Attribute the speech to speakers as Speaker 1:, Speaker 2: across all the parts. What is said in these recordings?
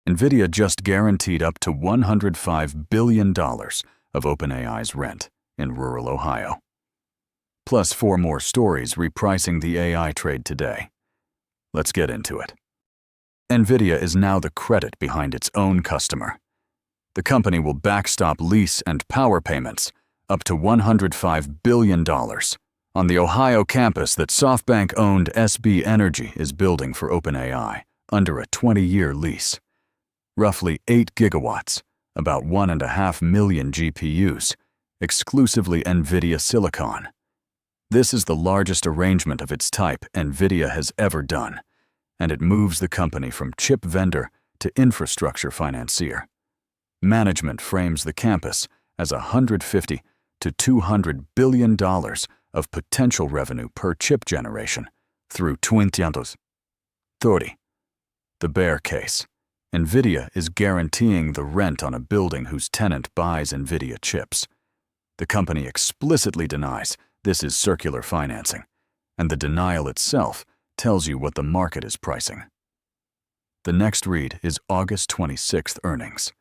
Speaker 1: NVIDIA just guaranteed up to $105 billion of OpenAI's rent in rural Ohio. Plus 4 more stories repricing the AI trade today. Let's get into it. NVIDIA is now the credit behind its own customer. The company will backstop lease and power payments up to $105 billion on the Ohio campus that SoftBank-owned SB Energy is building for OpenAI under a 20-year lease. Roughly 8 gigawatts, about 1.5 million GPUs, exclusively NVIDIA silicon. This is the largest arrangement of its type NVIDIA has ever done, and it moves the company from chip vendor to infrastructure financier. Management frames the campus as $150 to $200 billion of potential revenue per chip generation through 2030. The bear case. NVIDIA is guaranteeing the rent on a building whose tenant buys NVIDIA chips. The company explicitly denies this is circular financing, and the denial itself tells you what the market is pricing. The next read is August 26th earnings.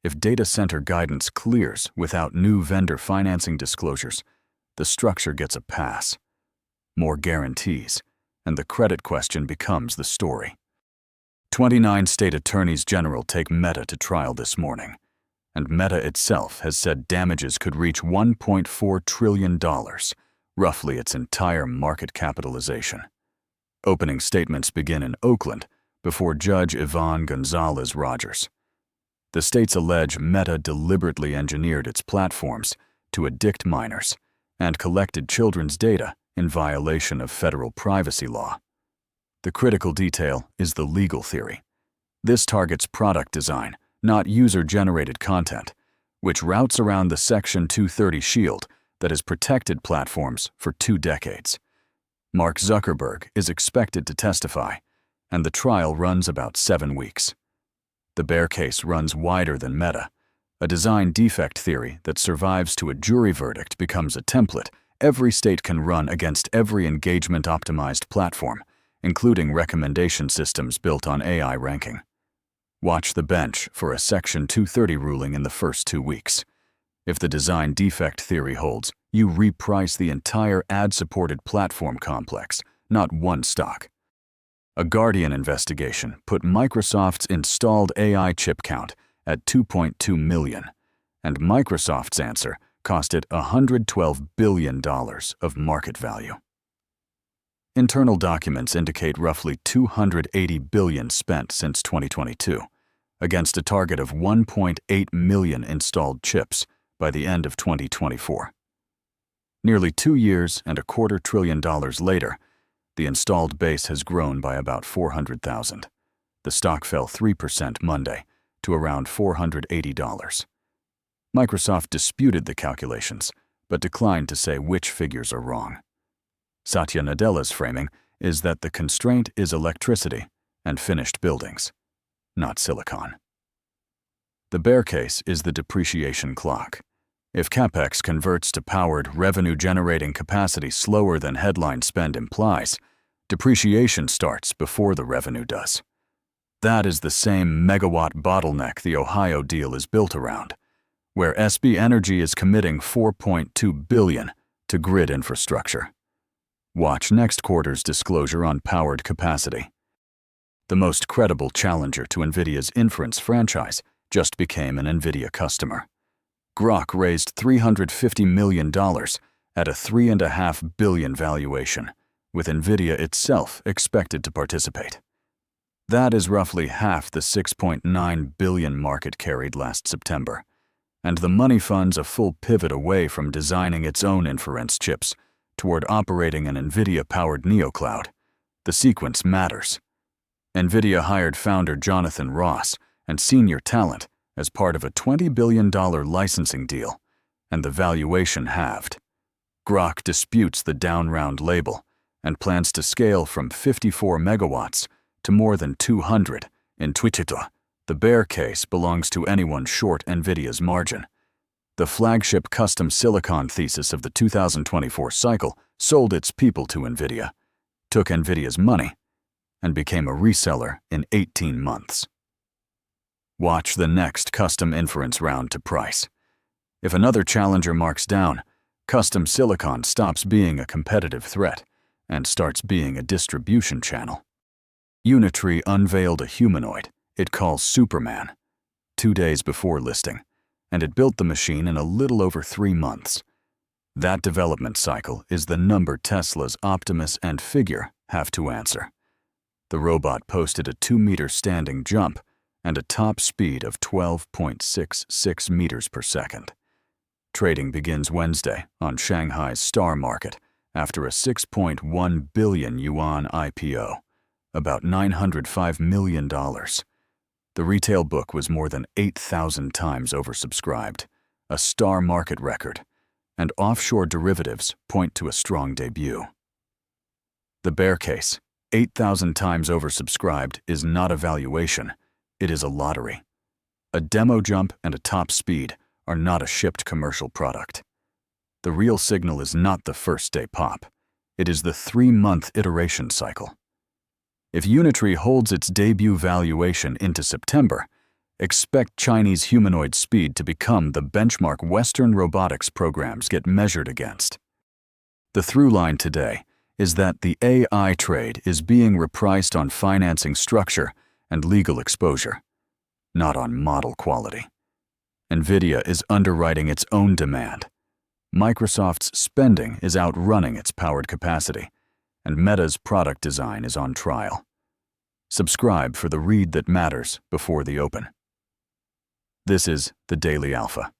Speaker 1: If data center guidance clears without new vendor financing disclosures, the structure gets a pass. More guarantees, and the credit question becomes the story. 29 state attorneys general take Meta to trial this morning, and Meta itself has said damages could reach $1.4 trillion, roughly its entire market capitalization. Opening statements begin in Oakland before Judge Yvonne Gonzalez-Rogers. The states allege Meta deliberately engineered its platforms to addict minors and collected children's data in violation of federal privacy law. The critical detail is the legal theory. This targets product design, not user-generated content, which routes around the Section 230 shield that has protected platforms for 2 decades. Mark Zuckerberg is expected to testify, and the trial runs about 7 weeks. The bear case runs wider than Meta. A design defect theory that survives to a jury verdict becomes a template every state can run against every engagement-optimized platform, including recommendation systems built on AI ranking. Watch the bench for a Section 230 ruling in the first 2 weeks. If the design defect theory holds, you reprice the entire ad-supported platform complex, not one stock. A Guardian investigation put Microsoft's installed AI chip count at 2.2 million, and Microsoft's answer cost it $112 billion of market value. Internal documents indicate roughly $280 billion spent since 2022, against a target of 1.8 million installed chips by the end of 2024. Nearly 2 years and $250 billion later, the installed base has grown by about 400,000. The stock fell 3% Monday to around $480. Microsoft disputed the calculations, but declined to say which figures are wrong. Satya Nadella's framing is that the constraint is electricity and finished buildings, not silicon. The bear case is the depreciation clock. If CapEx converts to powered, revenue-generating capacity slower than headline spend implies, depreciation starts before the revenue does. That is the same megawatt bottleneck the Ohio deal is built around, where SB Energy is committing $4.2 billion to grid infrastructure. Watch next quarter's disclosure on powered capacity. The most credible challenger to NVIDIA's inference franchise just became an NVIDIA customer. Groq raised $350 million at a $3.5 billion valuation, with NVIDIA itself expected to participate. That is roughly half the $6.9 billion market carried last September, and the money funds a full pivot away from designing its own inference chips toward operating an NVIDIA-powered neocloud. The sequence matters. NVIDIA hired founder Jonathan Ross and senior talent as part of a $20 billion licensing deal, and the valuation halved. Groq disputes the down-round label and plans to scale from 54 megawatts to more than 200 in 2022. The bear case belongs to anyone short NVIDIA's margin. The flagship custom silicon thesis of the 2024 cycle sold its people to NVIDIA, took NVIDIA's money, and became a reseller in 18 months. Watch the next custom inference round to price. If another challenger marks down, custom silicon stops being a competitive threat and starts being a distribution channel. UNITREE unveiled a humanoid it calls Superman 2 days before listing, and it built the machine in a little over 3 months. That development cycle is the number Tesla's Optimus and Figure have to answer. The robot posted a 2-meter standing jump and a top speed of 12.66 meters per second. Trading begins Wednesday on Shanghai's Star Market after a 6.1 billion yuan IPO, about $905 million. The retail book was more than 8,000 times oversubscribed, a Star Market record, and offshore derivatives point to a strong debut. The bear case, 8,000 times oversubscribed, is not a valuation, it is a lottery. A demo jump and a top speed are not a shipped commercial product. The real signal is not the first-day pop. It is the 3-month iteration cycle. If UNITREE holds its debut valuation into September, expect Chinese humanoid speed to become the benchmark Western robotics programs get measured against. The through line today is that the AI trade is being repriced on financing structure and legal exposure, not on model quality. NVIDIA is underwriting its own demand. Microsoft's spending is outrunning its powered capacity, and Meta's product design is on trial. Subscribe for the read that matters before the open. This is the Daily Alpha.